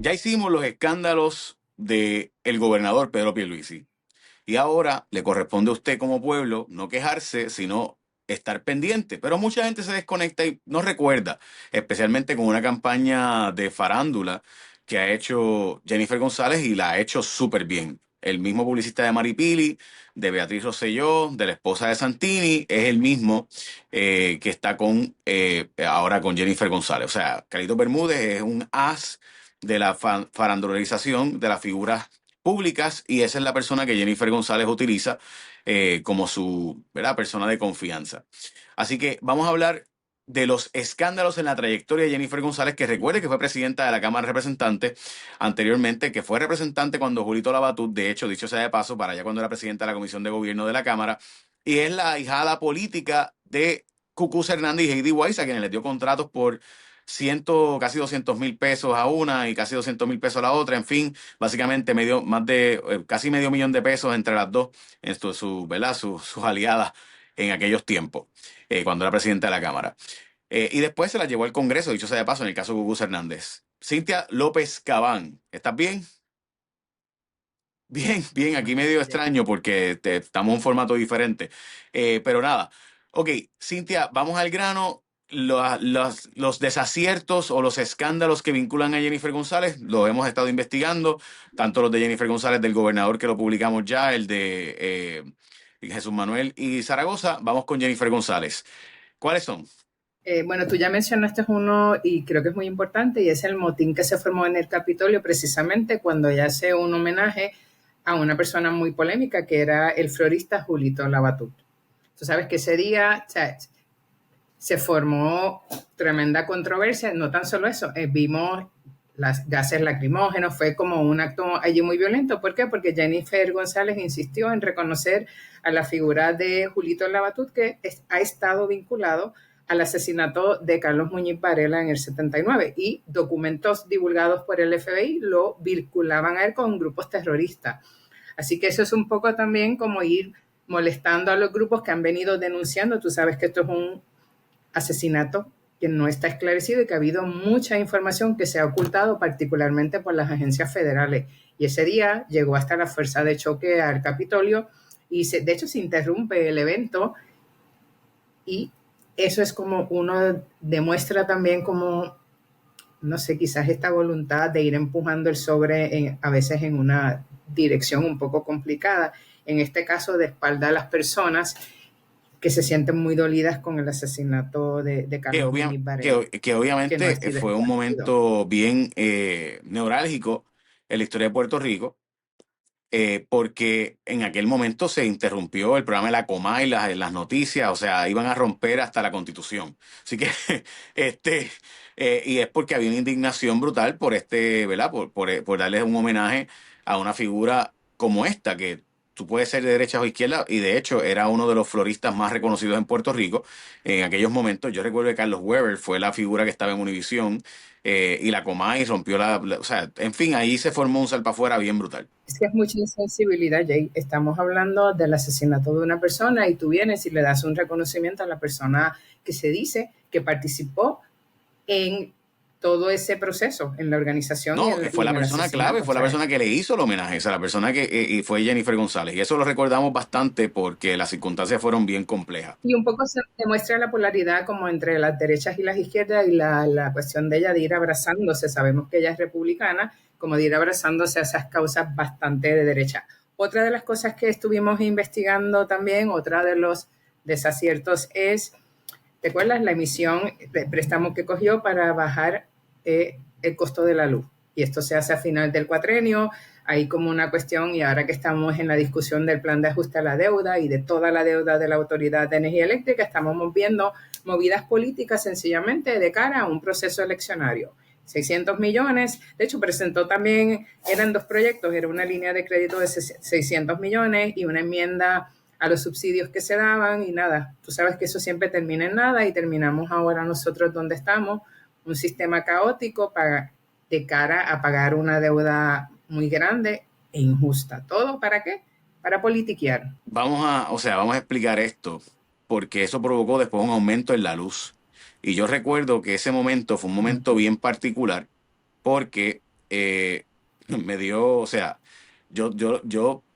Ya hicimos los escándalos de el gobernador Pedro Pierluisi. Y ahora le corresponde a usted como pueblo no quejarse, sino estar pendiente. Pero mucha gente se desconecta y no recuerda, especialmente con una campaña de farándula que ha hecho Jennifer González y la ha hecho súper bien. El mismo publicista de Maripili, de Beatriz Rosselló, de la esposa de Santini, es el mismo que está ahora con Jennifer González. O sea, Carito Bermúdez es un as de la farandularización de las figuras públicas y esa es la persona que Jennifer González utiliza como su, ¿verdad?, persona de confianza. Así que vamos a hablar de los escándalos en la trayectoria de Jennifer González, que recuerde que fue presidenta de la Cámara de Representantes anteriormente, que fue representante cuando Julito Labatut, de hecho, dicho sea de paso, para allá cuando era presidenta de la Comisión de Gobierno de la Cámara, y es la ahijada política de Cucuz Hernández y Heidi Weiss, a quienes les dio contratos por casi 200,000 pesos a una y casi 200,000 pesos a la otra, en fin, básicamente casi medio millón de pesos entre las dos, ¿verdad? Sus aliadas en aquellos tiempos, cuando era presidenta de la Cámara. Y después se la llevó al Congreso, dicho sea de paso, en el caso de Cucuz Hernández. Cintia López Cabán, ¿estás bien? Bien, bien, aquí medio extraño porque estamos en un formato diferente. Pero nada, ok, Cintia, vamos al grano. Los desaciertos o los escándalos que vinculan a Jennifer González, los hemos estado investigando, tanto los de Jennifer González del gobernador que lo publicamos ya, el de Jesús Manuel y Zaragoza. Vamos con Jennifer González. ¿Cuáles son? Bueno, tú ya mencionaste uno y creo que es muy importante y es el motín que se formó en el Capitolio precisamente cuando ella hace un homenaje a una persona muy polémica que era el florista Julito Labatut. Tú sabes que ese día, o sea, se formó tremenda controversia, no tan solo eso, vimos las gases lacrimógenos, fue como un acto allí muy violento. ¿Por qué? Porque Jennifer González insistió en reconocer a la figura de Julito Labatut, que ha estado vinculado al asesinato de Carlos Muñiz Varela en el 79 y documentos divulgados por el FBI lo vinculaban a él con grupos terroristas. Así que eso es un poco también como ir molestando a los grupos que han venido denunciando. Tú sabes que esto es un asesinato que no está esclarecido y que ha habido mucha información que se ha ocultado, particularmente por las agencias federales. Y ese día llegó hasta la fuerza de choque al Capitolio y de hecho se interrumpe el evento y eso es como uno demuestra también como, no sé, quizás esta voluntad de ir empujando el sobre a veces en una dirección un poco complicada, en este caso de espalda a las personas que se sienten muy dolidas con el asesinato de Que, Carlos obvia- Muñiz Varela, que que no ha obviamente sido fue un esclarecido. momento bien neurálgico en la historia de Puerto Rico, porque en aquel momento se interrumpió el programa de la Comay, las noticias, o sea, iban a romper hasta la Constitución. Así que, este, y es porque había una indignación brutal por ¿verdad? Por darle un homenaje a una figura como esta, que tú puedes ser de derecha o izquierda, y de hecho era uno de los floristas más reconocidos en Puerto Rico en aquellos momentos. Yo recuerdo que Carlos Weber fue la figura que estaba en Univisión, y la Comay rompió o sea, en fin, ahí se formó un salpafuera bien brutal. Es que es mucha insensibilidad, Jay. Estamos hablando del asesinato de una persona y tú vienes y le das un reconocimiento a la persona que se dice que participó en todo ese proceso, en la organización No, fue y la en el persona clave, asesinato. O fue la sea, persona que le hizo el homenaje, o sea, la persona y fue Jennifer González. Y eso lo recordamos bastante porque las circunstancias fueron bien complejas. y un poco se demuestra la polaridad como entre las derechas y las izquierdas y la cuestión de ella de ir abrazándose. Sabemos que ella es republicana, como de ir abrazándose a esas causas bastante de derecha. Otra de las cosas que estuvimos investigando también, otra de los desaciertos es, ¿te acuerdas la emisión de préstamo que cogió para bajar el costo de la luz? Y esto se hace a final del cuatrenio, hay como una cuestión, y ahora que estamos en la discusión del plan de ajuste a la deuda y de toda la deuda de la Autoridad de Energía Eléctrica, estamos viendo movidas políticas sencillamente de cara a un proceso eleccionario. 600 millones, de hecho presentó también, eran dos proyectos, era una línea de crédito de 600 millones y una enmienda a los subsidios que se daban y nada, tú sabes que eso siempre termina en nada y terminamos ahora nosotros donde estamos, un sistema caótico de cara a pagar una deuda muy grande e injusta. ¿Todo para qué? Para politiquear. Vamos a explicar esto, porque eso provocó después un aumento en la luz. Y yo recuerdo que ese momento fue un momento bien particular, porque me dio, o sea, yo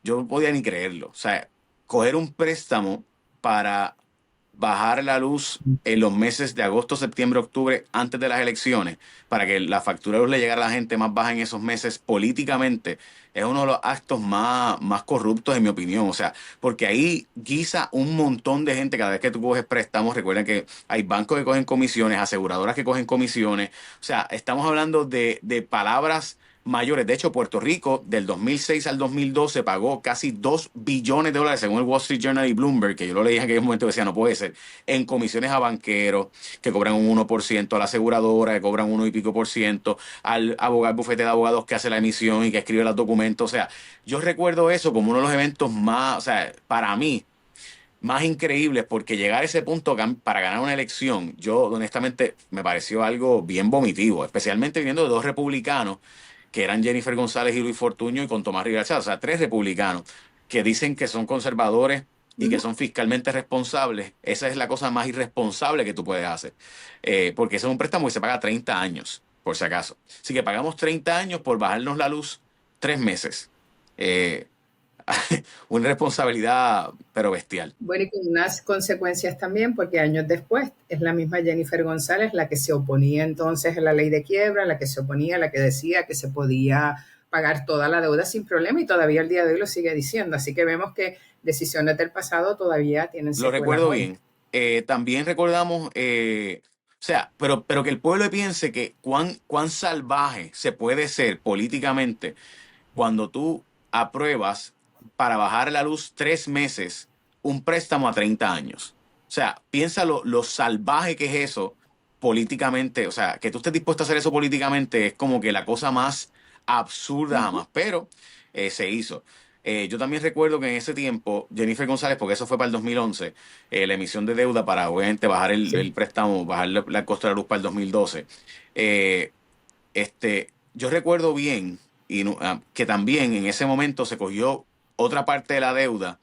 no podía ni creerlo. O sea, coger un préstamo para bajar la luz en los meses de agosto, septiembre, octubre, antes de las elecciones, para que la factura de luz le llegara a la gente más baja en esos meses políticamente, es uno de los actos más corruptos, en mi opinión. O sea, porque ahí guisa un montón de gente cada vez que tú coges préstamos. Recuerden que hay bancos que cogen comisiones, aseguradoras que cogen comisiones. O sea, estamos hablando de palabras mayores. De hecho, Puerto Rico del 2006 al 2012 pagó casi $2 billones, según el Wall Street Journal y Bloomberg, que yo lo leí en aquel momento y decía, no puede ser, en comisiones a banqueros que cobran un 1%, a la aseguradora que cobran 1 y pico por ciento, al abogado, bufete de abogados que hace la emisión y que escribe los documentos. O sea, yo recuerdo eso como uno de los eventos más, o sea, para mí, más increíbles, porque llegar a ese punto para ganar una elección, yo honestamente me pareció algo bien vomitivo, especialmente viniendo de dos republicanos que eran Jennifer González y Luis Fortuño y con Tomás Rivera Chávez, o sea, tres republicanos que dicen que son conservadores y que Ujú. son fiscalmente responsables. Esa es la cosa más irresponsable que tú puedes hacer. Porque ese es un préstamo que se paga 30 años, por si acaso. Así que pagamos 30 años por bajarnos la luz 3 meses. Eh, una responsabilidad, pero bestial. Bueno, y con unas consecuencias también, porque años después es la misma Jennifer González la que se oponía entonces a la ley de quiebra, la que se oponía, la que decía que se podía pagar toda la deuda sin problema y todavía el día de hoy lo sigue diciendo. Así que vemos que decisiones del pasado todavía tienen Lo secuelas recuerdo hoy. bien. También recordamos, o sea, pero que el pueblo piense que cuán salvaje se puede ser políticamente cuando tú apruebas para bajar la luz 3 meses un préstamo a 30 años. O sea, piensa lo salvaje que es eso políticamente. O sea, que tú estés dispuesto a hacer eso políticamente es como que la cosa más absurda Ujú. jamás, pero se hizo. Yo también recuerdo que en ese tiempo, Jennifer González, porque eso fue para el 2011, la emisión de deuda para obviamente bajar Sí. el préstamo, bajar la costa de la luz para el 2012. eh, yo recuerdo bien que también en ese momento se cogió otra parte de la deuda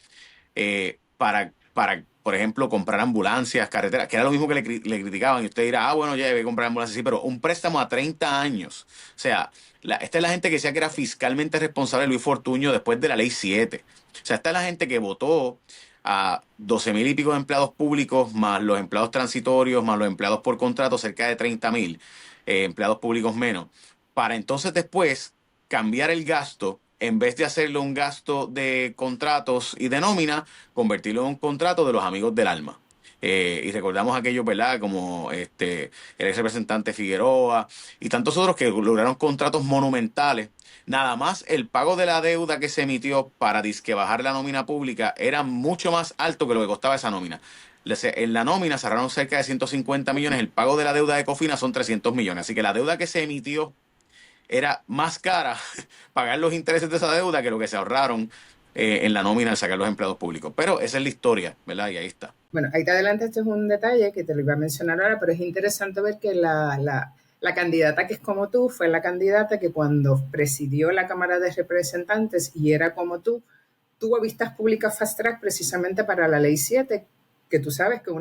por ejemplo, comprar ambulancias, carreteras, que era lo mismo que le criticaban. Y usted dirá, ah, bueno, ya debe comprar ambulancias, sí, pero un préstamo a 30 años. O sea, esta es la gente que decía que era fiscalmente responsable Luis Fortuño después de la ley 7. O sea, esta es la gente que votó a 12 mil y pico de empleados públicos, más los empleados transitorios, más los empleados por contrato, cerca de 30.000 empleados públicos menos, para entonces después cambiar el gasto, en vez de hacerlo un gasto de contratos y de nómina, convertirlo en un contrato de los amigos del alma. Y recordamos aquellos, ¿verdad? Como el ex representante Figueroa y tantos otros que lograron contratos monumentales. Nada más el pago de la deuda que se emitió para disque bajar la nómina pública era mucho más alto que lo que costaba esa nómina. En la nómina cerraron cerca de 150 millones, el pago de la deuda de Cofina son 300 millones. Así que la deuda que se emitió era más cara pagar los intereses de esa deuda que lo que se ahorraron en la nómina al sacar los empleados públicos. Pero esa es la historia, ¿verdad? Y ahí está. Bueno, ahí te adelante, este es un detalle que te lo iba a mencionar ahora, pero es interesante ver que la candidata que es como tú fue la candidata que cuando presidió la Cámara de Representantes y era como tú, tuvo vistas públicas fast track precisamente para la ley 7, que tú sabes que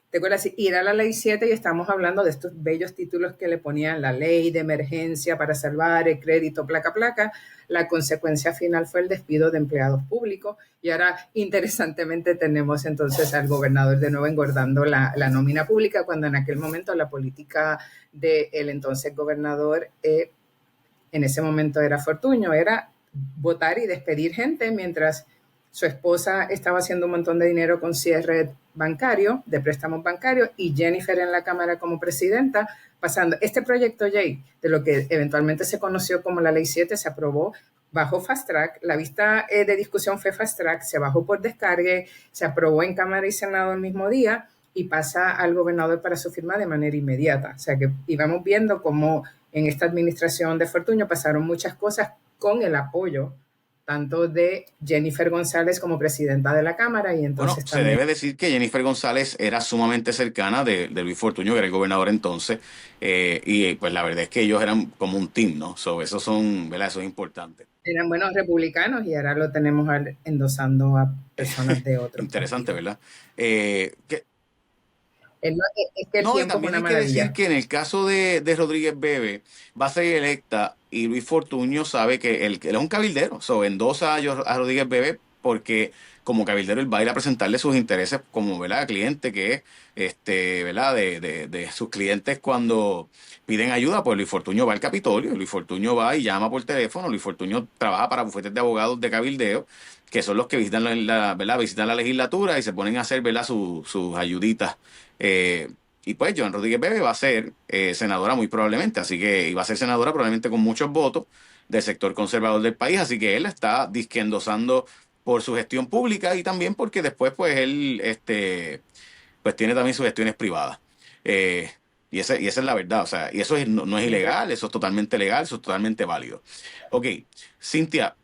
te acuerdas, ir a la ley 7 y estamos hablando de estos bellos títulos que le ponían la ley de emergencia para salvar el crédito, placa, placa. La consecuencia final fue el despido de empleados públicos y ahora interesantemente tenemos entonces al gobernador de nuevo engordando la nómina pública cuando en aquel momento la política del entonces gobernador en ese momento era Fortuño, era votar y despedir gente mientras su esposa estaba haciendo un montón de dinero con cierre bancario, de préstamos bancarios, y Jennifer en la Cámara como presidenta, pasando. Este proyecto, Jay, de lo que eventualmente se conoció como la Ley 7, se aprobó bajo fast track, la vista de discusión fue fast track, se bajó por descargue, se aprobó en Cámara y Senado el mismo día y pasa al gobernador para su firma de manera inmediata. O sea que íbamos viendo cómo en esta administración de Fortuño pasaron muchas cosas con el apoyo tanto de Jennifer González como presidenta de la Cámara y Bueno, entonces se también debe decir que Jennifer González era sumamente cercana de Luis Fortuño, que era el gobernador entonces, y pues la verdad es que ellos eran como un team, ¿no? Eso son, ¿verdad? Eso es importante. eran buenos republicanos y ahora lo tenemos endosando a personas de otros Interesante, partidos. ¿verdad? Que, Es que el No, y tiempo es también una hay que decir maravilla. que en el caso de Rodríguez Bebe, va a ser electa y Luis Fortuño sabe que él es un cabildero, endosa a Rodríguez Bebe porque como cabildero él va a ir a presentarle sus intereses como, ¿verdad?, cliente que es, ¿verdad?, de sus clientes cuando piden ayuda, pues Luis Fortuño va al Capitolio, Luis Fortuño va y llama por teléfono, Luis Fortuño trabaja para bufetes de abogados de cabildeo, que son los que visitan ¿verdad?, visitan la legislatura y se ponen a hacer, ¿verdad?, sus ayuditas. Y pues Joan Rodríguez Bebe va a ser senadora muy probablemente, así que iba a ser senadora probablemente con muchos votos del sector conservador del país, así que él está disque endosando por su gestión pública y también porque después pues él pues tiene también sus gestiones privadas. Eh, y esa es la verdad, o sea, y eso no es ilegal, eso es totalmente legal, eso es totalmente válido. Ok, Cintia,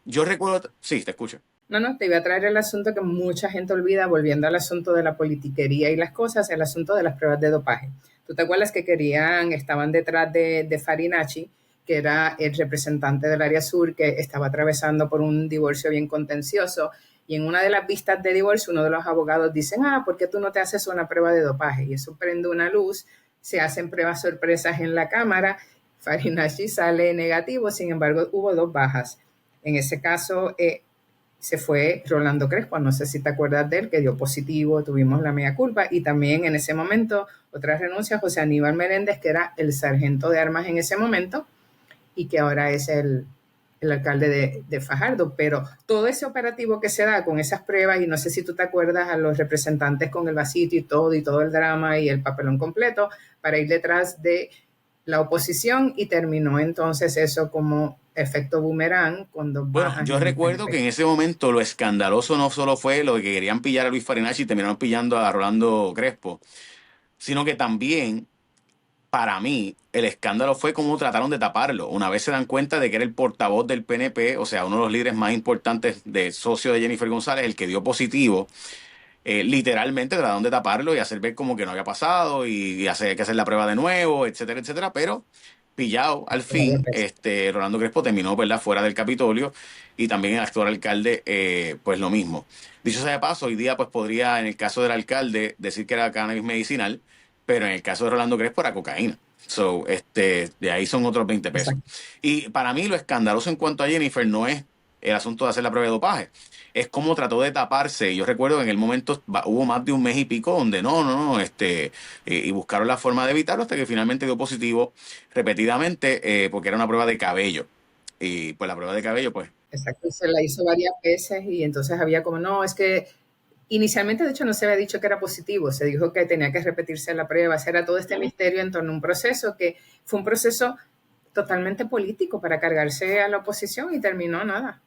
yo recuerdo, sí, te escucho. No, no, te iba a traer el asunto que mucha gente olvida, volviendo al asunto de la politiquería y las cosas, el asunto de las pruebas de dopaje. ¿Tú te acuerdas que estaban detrás de Farinacci, que era el representante del área sur, que estaba atravesando por un divorcio bien contencioso? Y en una de las vistas de divorcio, uno de los abogados dice, ¿por qué tú no te haces una prueba de dopaje? Y eso prende una luz, se hacen pruebas sorpresas en la cámara, Farinacci sale negativo, sin embargo, hubo 2 bajas. En ese caso, se fue Rolando Crespo, no sé si te acuerdas de él, que dio positivo, tuvimos la mea culpa, y también en ese momento otra renuncia, José Aníbal Meléndez, que era el sargento de armas en ese momento y que ahora es el alcalde de Fajardo, pero todo ese operativo que se da con esas pruebas, y no sé si tú te acuerdas a los representantes con el vasito y todo el drama y el papelón completo para ir detrás de la oposición, y terminó entonces eso como efecto boomerang con 2 bajas Yo en el recuerdo que PNP. en ese momento lo escandaloso no solo fue lo de que querían pillar a Luis Farinacci y terminaron pillando a Rolando Crespo, sino que también, para mí, el escándalo fue cómo trataron de taparlo. Una vez se dan cuenta de que era el portavoz del PNP, o sea, uno de los líderes más importantes de socio de Jennifer González, el que dio positivo, literalmente trataron de taparlo y hacer ver como que no había pasado y hay que hacer la prueba de nuevo, etcétera, etcétera, pero pillado al fin, Rolando Crespo terminó, ¿verdad?, fuera del Capitolio y también el actual alcalde, pues lo mismo. Dicho sea de paso, hoy día pues podría, en el caso del alcalde, decir que era cannabis medicinal, pero en el caso de Rolando Crespo era cocaína. De ahí son otros 20 pesos. Exacto. Y para mí lo escandaloso en cuanto a Jennifer no es el asunto de hacer la prueba de dopaje, es como trató de taparse. Yo recuerdo que en el momento hubo más de un mes y pico donde no, y buscaron la forma de evitarlo hasta que finalmente dio positivo repetidamente, porque era una prueba de cabello. Y pues la prueba de cabello, pues, Exacto, se la hizo varias veces y entonces había como, no, es que inicialmente de hecho no se había dicho que era positivo, se dijo que tenía que repetirse la prueba, era todo este misterio en torno a un proceso que fue un proceso totalmente político para cargarse a la oposición y terminó nada,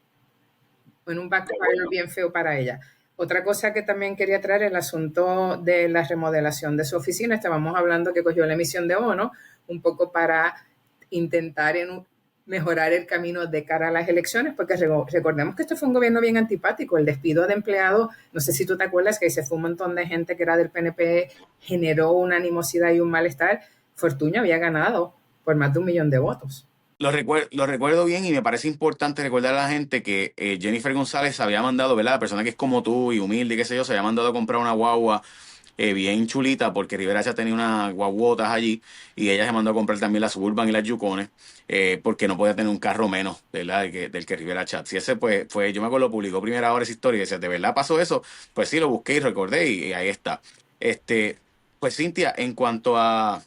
en un backfire bien feo para ella. Otra cosa que también quería traer, el asunto de la remodelación de su oficina. Estábamos hablando que cogió la emisión de bono un poco para intentar mejorar el camino de cara a las elecciones, porque recordemos que esto fue un gobierno bien antipático, el despido de empleados, no sé si tú te acuerdas que se fue un montón de gente que era del PNP, generó una animosidad y un malestar. Fortuño había ganado por más de 1 millón de votos. lo recuerdo bien y me parece importante recordar a la gente que Jennifer González había mandado, ¿verdad? La persona que es como tú y humilde y qué sé yo, se había mandado a comprar una guagua bien chulita porque Rivera ya tenía unas guaguotas allí y ella se mandó a comprar también la Suburban y las Yukones porque no podía tener un carro menos, ¿verdad? Del que Rivera Chat. Si ese pues fue, yo me acuerdo, publicó primera hora esa historia y decía, ¿de verdad pasó eso? Pues sí, lo busqué y recordé y ahí está. Pues Cintia, en cuanto a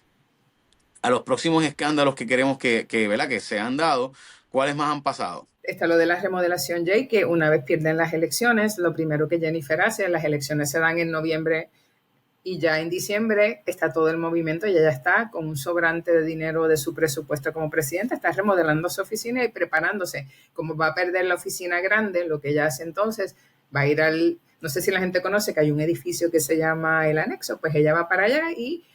los próximos escándalos que queremos ¿verdad?, que se han dado, ¿cuáles más han pasado? Está lo de la remodelación, Jay, que una vez pierden las elecciones, lo primero que Jennifer hace, las elecciones se dan en noviembre y ya en diciembre está todo el movimiento y ella está con un sobrante de dinero de su presupuesto como presidenta, está remodelando su oficina y preparándose. Como va a perder la oficina grande, lo que ella hace entonces, va a ir no sé si la gente conoce que hay un edificio que se llama el Anexo, pues ella va para allá y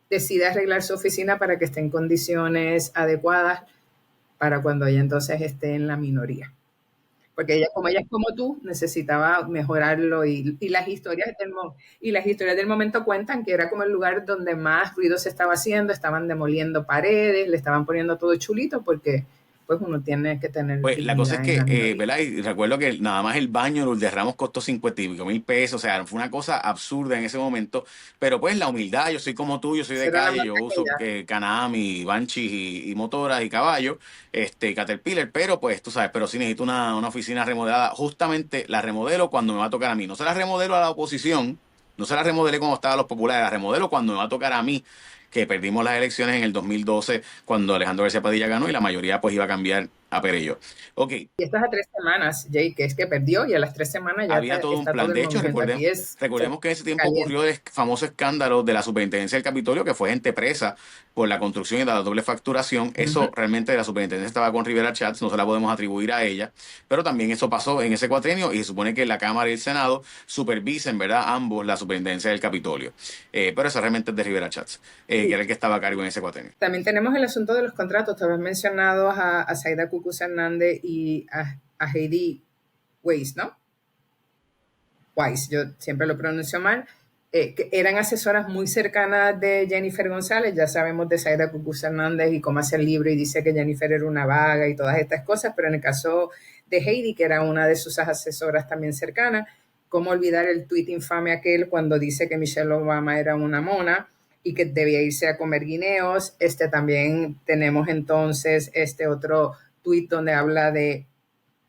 decide arreglar su oficina para que esté en condiciones adecuadas para cuando ella entonces esté en la minoría. Porque ella es como tú, necesitaba mejorarlo y las historias del momento cuentan que era como el lugar donde más ruido se estaba haciendo, estaban demoliendo paredes, le estaban poniendo todo chulito porque pues uno tiene que tener Pues la cosa es dignidad en la que, minoría. ¿verdad? Y recuerdo que nada más el baño de Lourdes Ramos costó 50 y pico mil pesos, o sea, fue una cosa absurda en ese momento, pero pues la humildad, yo soy como tú, yo soy de Esa era la calle, marca yo que uso ya. Can-Am y Banshee y motoras y caballos, Caterpillar, pero pues tú sabes, pero sí necesito una oficina remodelada, justamente la remodelo cuando me va a tocar a mí, no se la remodelo a la oposición, no se la remodelé cuando estaban los populares, la remodelo cuando me va a tocar a mí, que perdimos las elecciones en el 2012 cuando Alejandro García Padilla ganó y la mayoría pues iba a cambiar a Perello. Ok, Y esto es a 3 semanas, Jay, que es que perdió y a las 3 semanas ya había todo un está todo plan. el De hecho, movimiento. Aquí es recordemos que en ese tiempo ocurrió caliente. el famoso escándalo de la superintendencia del Capitolio, que fue gente presa por la construcción y la doble facturación. Eso Ujú. realmente la superintendencia estaba con Rivera Chats, no se la podemos atribuir a ella, pero también eso pasó en ese cuatrienio y se supone que la Cámara y el Senado supervisen, ¿verdad? Ambos la superintendencia del Capitolio. Pero eso realmente es de Rivera Chats, que Y era el que estaba a cargo en ese cuatrienio. también tenemos el asunto de los contratos. Te habías mencionado a Zaida Cucuz Hernández y a Heidi Weiss, ¿no? Weiss, yo siempre lo pronuncio mal. Que eran asesoras muy cercanas de Jennifer González. Ya sabemos de Zaida Cucuz Hernández y cómo hace el libro y dice que Jennifer era una vaga y todas estas cosas, pero en el caso de Heidi, que era una de sus asesoras también cercanas, cómo olvidar el tuit infame aquel cuando dice que Michelle Obama era una mona y que debía irse a comer guineos. También tenemos entonces este otro tuit donde habla de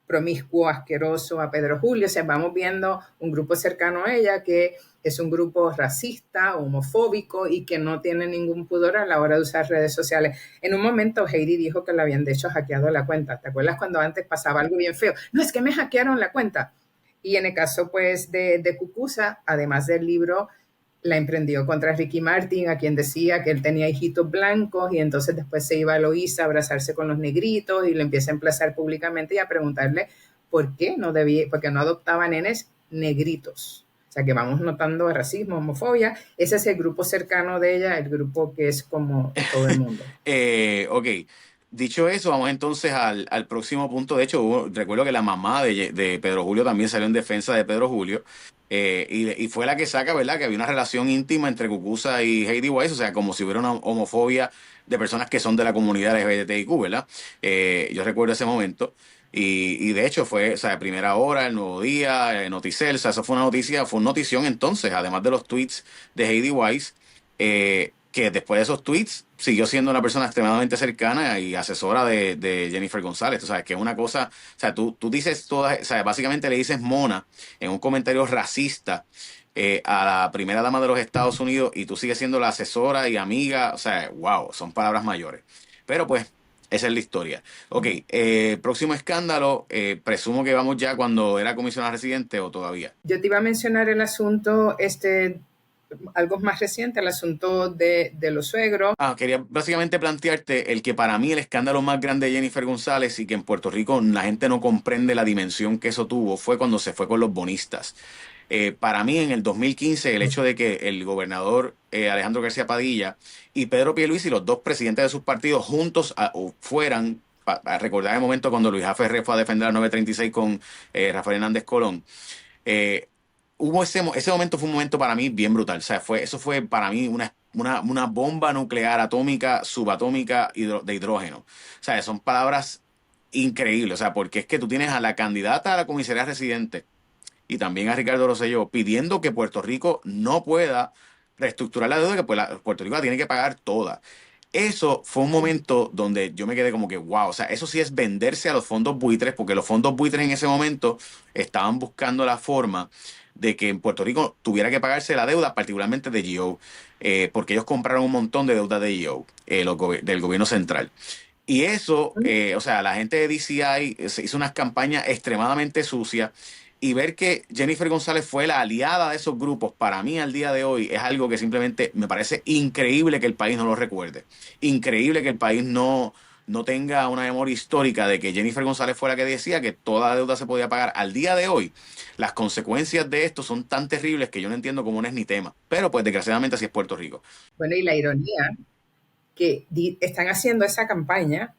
promiscuo, asqueroso a Pedro Julio. O sea, vamos viendo un grupo cercano a ella que es un grupo racista, homofóbico y que no tiene ningún pudor a la hora de usar redes sociales. En un momento Heidi dijo que le habían de hecho hackeado la cuenta. ¿Te acuerdas cuando antes pasaba algo bien feo? No, es que me hackearon la cuenta. Y en el caso pues de Cucuza, además del libro, la emprendió contra Ricky Martin, a quien decía que él tenía hijitos blancos y entonces después se iba a Loíza a abrazarse con los negritos y le empieza a emplazar públicamente y a preguntarle por qué no debía, porque no adoptaba nenes negritos. O sea que vamos notando racismo, homofobia. Ese es el grupo cercano de ella, el grupo que es como todo el mundo. Ok, dicho eso, vamos entonces al próximo punto. De hecho, recuerdo que la mamá de Pedro Julio también salió en defensa de Pedro Julio. Y fue la que saca, ¿verdad? Que había una relación íntima entre Cucuza y Heidi Weiss, o sea, como si hubiera una homofobia de personas que son de la comunidad LGBTIQ, ¿verdad? Yo recuerdo ese momento. Y de hecho fue, o sea, Primera Hora, El Nuevo Día, Noticel, o sea, eso fue una noticia, fue una notición entonces, además de los tweets de Heidi Weiss, que después de esos tweets siguió siendo una persona extremadamente cercana y asesora de Jennifer González. O sea, que es una cosa, o sea, tú dices todas, o sea, básicamente le dices mona en un comentario racista a la primera dama de los Estados Unidos y tú sigues siendo la asesora y amiga, o sea, wow, son palabras mayores. Pero pues, esa es la historia. Ok, próximo escándalo, presumo que vamos ya cuando era comisionada residente o todavía. Yo te iba a mencionar el asunto, algo más reciente, el asunto de los suegros. Quería básicamente plantearte el que para mí el escándalo más grande de Jennifer González y que en Puerto Rico la gente no comprende la dimensión que eso tuvo fue cuando se fue con los bonistas. Para mí en el 2015 el hecho de que el gobernador Alejandro García Padilla y Pedro Pierluisi, los dos presidentes de sus partidos juntos fueran, a recordar el momento cuando Luis A. Ferré fue a defender a 936 con Rafael Hernández Colón. eh, ese momento fue un momento para mí bien brutal. O sea, eso fue para mí una bomba nuclear atómica, subatómica de hidrógeno. O sea, son palabras increíbles. O sea, porque es que tú tienes a la candidata a la comisaría residente y también a Ricardo Rosselló pidiendo que Puerto Rico no pueda reestructurar la deuda, que pues Puerto Rico la tiene que pagar toda. Eso fue un momento donde yo me quedé como que, wow, o sea, eso sí es venderse a los fondos buitres, porque los fondos buitres en ese momento estaban buscando la forma de que en Puerto Rico tuviera que pagarse la deuda, particularmente de GO, porque ellos compraron un montón de deuda de GO, del gobierno central. Y eso, o sea, la gente de DCI se hizo unas campañas extremadamente sucias y ver que Jennifer González fue la aliada de esos grupos, para mí al día de hoy es algo que simplemente me parece increíble que el país no lo recuerde. Increíble que el país no tenga una memoria histórica de que Jennifer González fue la que decía que toda la deuda se podía pagar. Al día de hoy, las consecuencias de esto son tan terribles que yo no entiendo cómo no es ni tema. Pero pues desgraciadamente así es Puerto Rico. Bueno, y la ironía que están haciendo esa campaña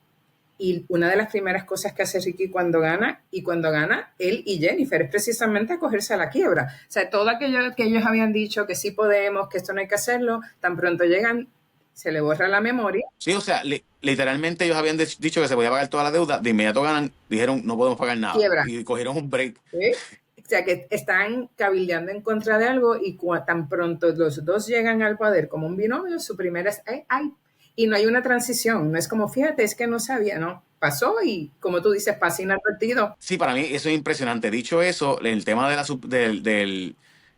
y una de las primeras cosas que hace Ricky cuando gana, y cuando gana él y Jennifer, es precisamente acogerse a la quiebra. O sea, todo aquello que ellos habían dicho que sí podemos, que esto no hay que hacerlo, tan pronto llegan, se le borra la memoria. Sí, o sea, literalmente ellos habían dicho que se podía pagar toda la deuda, de inmediato dijeron no podemos pagar nada Quiebra. y cogieron un break. ¿Sí? O sea, que están cabildeando en contra de algo y tan pronto los dos llegan al poder como un binomio, su primera es, ay, ay, y no hay una transición, no es como, fíjate, es que no sabía, no, pasó y como tú dices, pasa inadvertido. Sí, para mí eso es impresionante. Dicho eso, el tema de,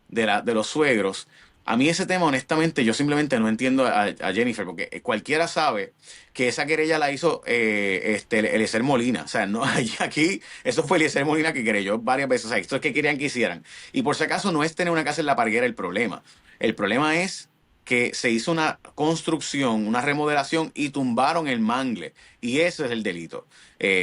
de los suegros, a mí ese tema, honestamente, yo simplemente no entiendo a Jennifer, porque cualquiera sabe que esa querella la hizo Eliezer Molina. O sea, no hay aquí, eso fue Eliezer Molina que querelló varias veces. O sea, esto es que querían que hicieran. Y por si acaso no es tener una casa en La Parguera el problema. El problema es que se hizo una construcción, una remodelación y tumbaron el mangle. Y eso es el delito.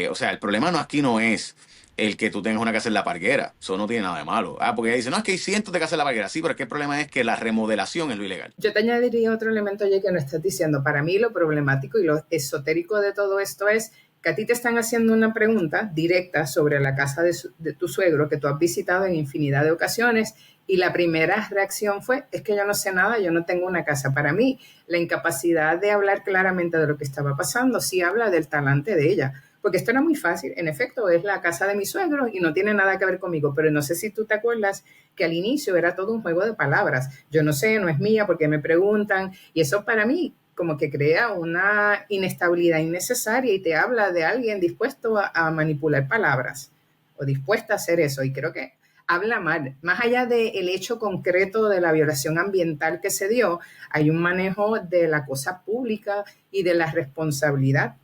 O sea, el problema no aquí no es el que tú tengas una casa en La Parguera. Eso no tiene nada de malo. Ah, porque ella dice, no, es que hay cientos de casas en La Parguera. Sí, pero es que el problema es que la remodelación es lo ilegal. Yo te añadiría otro elemento, oye, que no estás diciendo. Para mí lo problemático y lo esotérico de todo esto es que a ti te están haciendo una pregunta directa sobre la casa de tu suegro que tú has visitado en infinidad de ocasiones y la primera reacción fue, es que yo no sé nada, yo no tengo una casa. Para mí, la incapacidad de hablar claramente de lo que estaba pasando sí habla del talante de ella. Porque esto era muy fácil. En efecto, es la casa de mi suegro y no tiene nada que ver conmigo. Pero no sé si tú te acuerdas que al inicio era todo un juego de palabras. Yo no sé, no es mía porque me preguntan. Y eso para mí como que crea una inestabilidad innecesaria y te habla de alguien dispuesto a manipular palabras o dispuesta a hacer eso. Y creo que habla mal. Más allá del hecho concreto de la violación ambiental que se dio, hay un manejo de la cosa pública y de la responsabilidad.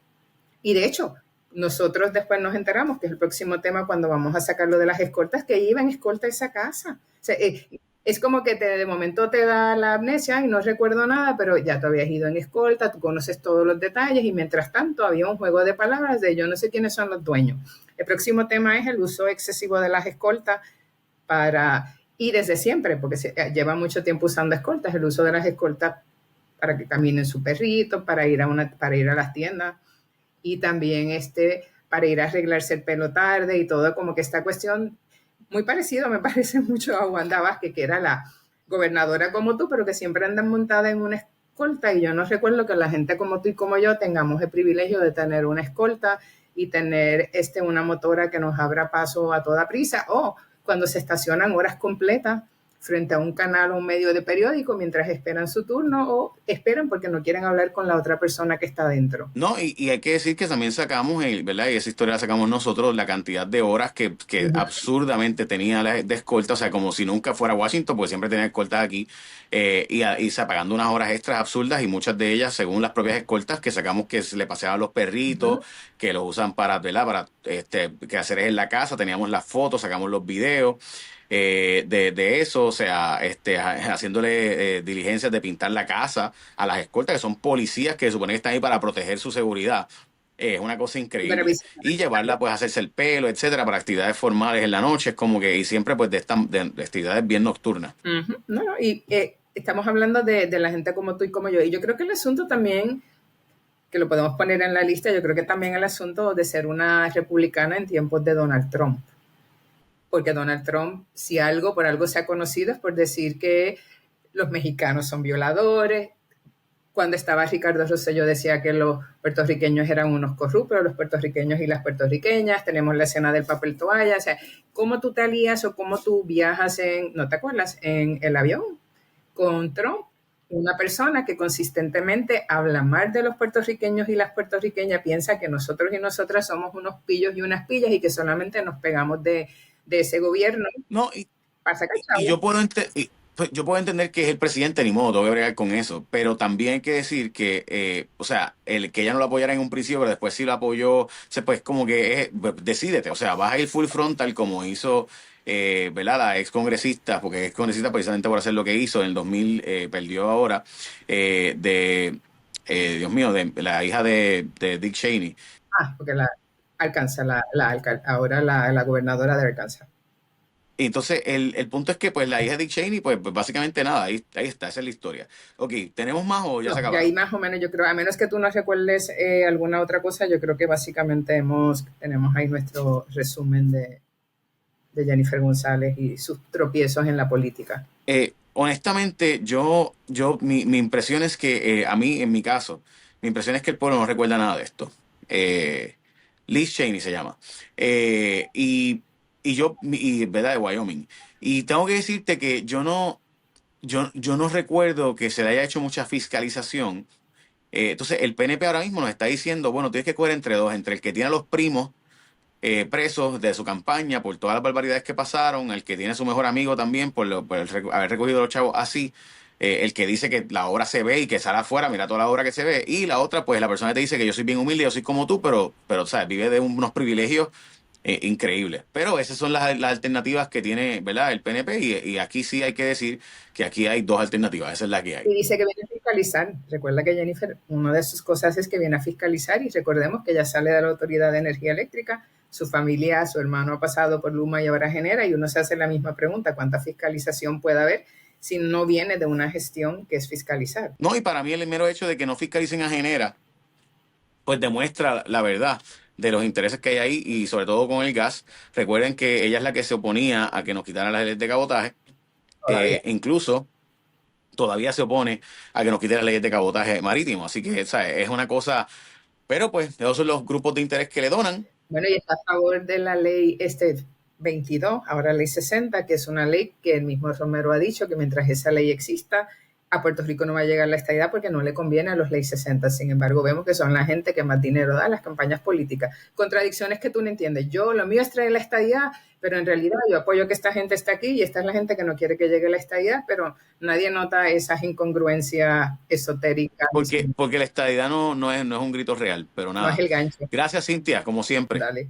Y de hecho, nosotros después nos enteramos, que es el próximo tema cuando vamos a sacarlo de las escoltas, que iba en escolta a esa casa. O sea, es como que de momento te da la amnesia y no recuerdo nada, pero ya tú habías ido en escolta, tú conoces todos los detalles y mientras tanto había un juego de palabras de yo no sé quiénes son los dueños. El próximo tema es el uso excesivo de las escoltas para, y desde siempre, porque lleva mucho tiempo usando escoltas, el uso de las escoltas para que caminen su perrito, para ir a las tiendas y también para ir a arreglarse el pelo tarde y todo, como que esta cuestión muy parecido me parece mucho a Wanda Vázquez, que era la gobernadora como tú, pero que siempre andan montada en una escolta y yo no recuerdo que la gente como tú y como yo tengamos el privilegio de tener una escolta y tener una motora que nos abra paso a toda prisa o cuando se estacionan horas completas frente a un canal o un medio de periódico mientras esperan su turno o esperan porque no quieren hablar con la otra persona que está dentro. No, y hay que decir que también sacamos, ¿verdad? Y esa historia la sacamos nosotros, la cantidad de horas que absurdamente tenía de escolta, o sea, como si nunca fuera a Washington, pues siempre tenía escoltas aquí, y pagando unas horas extras absurdas y muchas de ellas, según las propias escoltas, que sacamos que se le paseaban los perritos, que los usan para, ¿verdad? Para que hacer en la casa, teníamos las fotos, sacamos los videos. De eso, o sea, haciéndole diligencias de pintar la casa a las escoltas, que son policías que se supone que están ahí para proteger su seguridad. Es una cosa increíble. Y llevarla, pues, a hacerse el pelo, etcétera, para actividades formales en la noche, es como que, y siempre, pues, de actividades bien nocturnas. No, no, y estamos hablando de la gente como tú y como yo. Y yo creo que el asunto también, que lo podemos poner en la lista, yo creo que también el asunto de ser una republicana en tiempos de Donald Trump. Porque Donald Trump, si algo, por algo se ha conocido, es por decir que los mexicanos son violadores. Cuando estaba Ricardo Rosselló decía que los puertorriqueños eran unos corruptos, los puertorriqueños y las puertorriqueñas. Tenemos la escena del papel toalla. O sea, ¿cómo tú te alías o cómo tú viajas ¿no te acuerdas? En el avión con Trump, una persona que consistentemente habla mal de los puertorriqueños y las puertorriqueñas, piensa que nosotros y nosotras somos unos pillos y unas pillas y que solamente nos pegamos de ese gobierno No, para sacar y chavo. pues, yo puedo entender que es el presidente, ni modo, tengo que bregar con eso, pero también hay que decir que, o sea, el que ella no lo apoyara en un principio, pero después sí lo apoyó, o sea, pues como que pues, decídete, o sea, vas a ir full frontal como hizo, ¿verdad? La ex congresista, porque es congresista precisamente por hacer lo que hizo, en el 2000 perdió ahora, Dios mío, de la hija de Dick Cheney. Porque alcanza ahora la gobernadora de Arkansas. Y entonces, el punto es que, pues, la hija de Dick Cheney, pues básicamente nada, ahí está, esa es la historia. Ok, ¿tenemos más o ya se No, y ahí acabaron? más o menos yo creo, a menos que tú no recuerdes alguna otra cosa, yo creo que básicamente tenemos ahí nuestro resumen de Jennifer González y sus tropiezos en la política. honestamente, mi impresión es que, a mí, en mi caso, mi impresión es que el pueblo no recuerda nada de esto. Eh, Liz Cheney se llama. ¿Verdad? De Wyoming. Y tengo que decirte que yo no recuerdo que se le haya hecho mucha fiscalización. Entonces, el PNP ahora mismo nos está diciendo, bueno, tienes que escoger entre dos, entre el que tiene a los primos presos de su campaña por todas las barbaridades que pasaron, el que tiene a su mejor amigo también haber recogido a los chavos así, el que dice que la obra se ve y que sale afuera, mira toda la obra que se ve, y la otra, pues la persona que te dice que yo soy bien humilde, yo soy como tú, pero ¿sabes? Vive de unos privilegios increíbles. Pero esas son las alternativas que tiene, ¿verdad? El PNP, y aquí sí hay que decir que aquí hay dos alternativas, esa es la que hay. Y dice que viene a fiscalizar. Recuerda que Jennifer, una de sus cosas es que viene a fiscalizar y recordemos que ella sale de la Autoridad de Energía Eléctrica, su familia, su hermano ha pasado por Luma y ahora Genera, y uno se hace la misma pregunta, ¿cuánta fiscalización puede haber si no viene de una gestión que es fiscalizar? No, y para mí el mero hecho de que no fiscalicen a Genera, pues demuestra la verdad de los intereses que hay ahí y sobre todo con el gas. Recuerden que ella es la que se oponía a que nos quitaran las leyes de cabotaje, Todavía. incluso todavía se opone a que nos quiten las leyes de cabotaje marítimo. Así que, ¿sabes? Es una cosa, pero pues esos son los grupos de interés que le donan. Bueno, y está a favor de la ley 22, ahora ley 60, que es una ley que el mismo Romero ha dicho que mientras esa ley exista, a Puerto Rico no va a llegar la estadidad porque no le conviene a los ley 60. Sin embargo, vemos que son la gente que más dinero da a las campañas políticas. Contradicciones que tú no entiendes. Yo, lo mío es traer la estadidad, pero en realidad yo apoyo que esta gente está aquí y esta es la gente que no quiere que llegue la estadidad, pero nadie nota esas incongruencias esotéricas. Porque la estadidad no es un grito real, pero No es nada. el gancho. Gracias, Cintia, como siempre. Dale.